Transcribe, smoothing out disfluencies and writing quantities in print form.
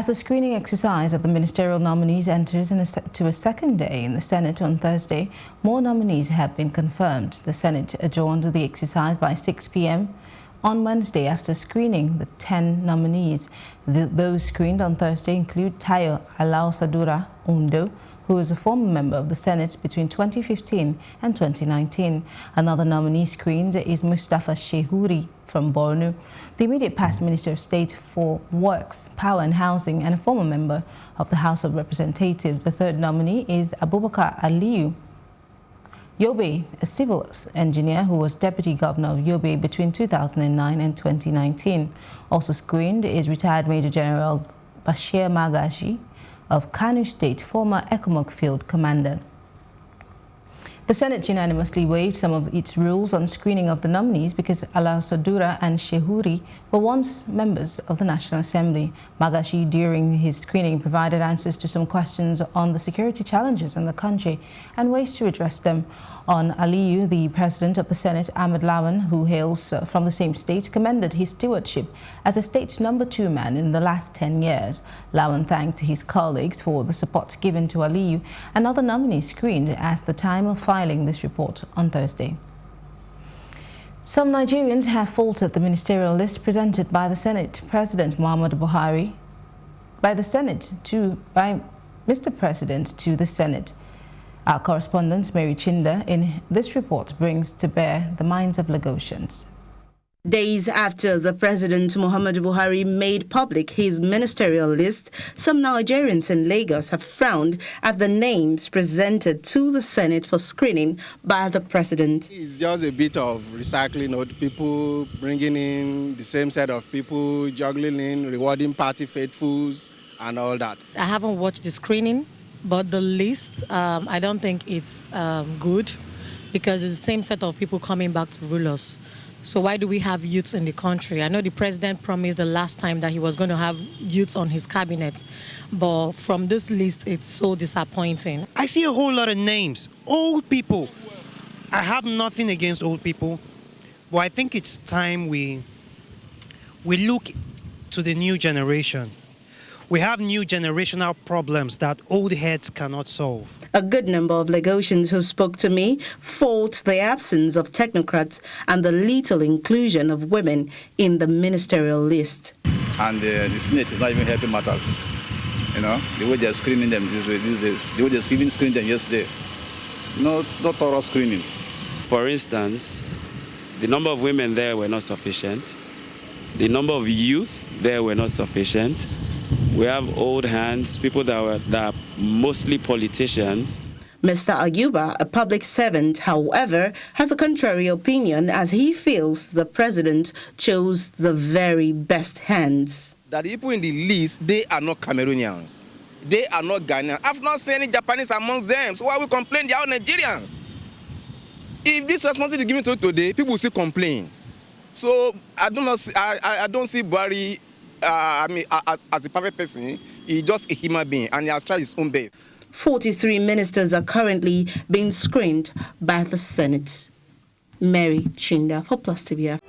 As the screening exercise of the ministerial nominees enters to a second day in the Senate on Thursday, more nominees have been confirmed. The Senate adjourned the exercise by 6 p.m. on Wednesday after screening the 10 nominees. Those screened on Thursday include Tayo Alao-Sadura Ondo, who was a former member of the Senate between 2015 and 2019. Another nominee screened is Mustafa Shehuri from Borno, the immediate past Minister of State for Works, Power and Housing, and a former member of the House of Representatives. The third nominee is Abubakar Aliyu Yobe, a civil engineer who was Deputy Governor of Yobe between 2009 and 2019. Also screened is retired Major General Bashir Magashi of Kano State, former ECOMOG Field Commander. The Senate unanimously waived some of its rules on screening of the nominees because Alao-Sadura and Shehuri were once members of the National Assembly. Magashi, during his screening, provided answers to some questions on the security challenges in the country and ways to address them. On Aliyu, the President of the Senate, Ahmed Lawan, who hails from the same state, commended his stewardship as a state's #2 man in the last 10 years. Lawan thanked his colleagues for the support given to Aliyu. Another nominee screened at the time of filing this report on Thursday. Some Nigerians have faulted the ministerial list presented by the Senate President Muhammadu Buhari, by Mr. President to the Senate. Our correspondent Mary Chinda in this report brings to bear the minds of Lagosians. Days after the President Muhammadu Buhari made public his ministerial list, some Nigerians in Lagos have frowned at the names presented to the Senate for screening by the President. It's just a bit of recycling old people, bringing in the same set of people, juggling in, rewarding party faithfuls and all that. I haven't watched the screening, but the list, I don't think it's good because it's the same set of people coming back to rule us. So why do we have youths in the country? I know the president promised the last time that he was going to have youths on his cabinet, but from this list, it's so disappointing. I see a whole lot of names, old people. I have nothing against old people, but I think it's time we look to the new generation. We have new generational problems that old heads cannot solve. A good number of Lagosians who spoke to me fault the absence of technocrats and the little inclusion of women in the ministerial list. And the Senate is not even helping matters. You know, the way they're screening them these days, the way they're screening them yesterday. No thorough screening. For instance, the number of women there were not sufficient. The number of youth there were not sufficient. We have old hands, people that are mostly politicians. Mr. Ayuba, a public servant, however, has a contrary opinion as he feels the president chose the very best hands. That the people in the list, they are not Cameroonians. They are not Ghanaians. I've not seen any Japanese amongst them, so why we complain? They are Nigerians. If this responsibility is given to today, people will still complain. So I don't see Buhari as a perfect person. He's just a human being and he has tried his own best. 43 ministers are currently being screened by the Senate. Mary Chinda for Plus TV.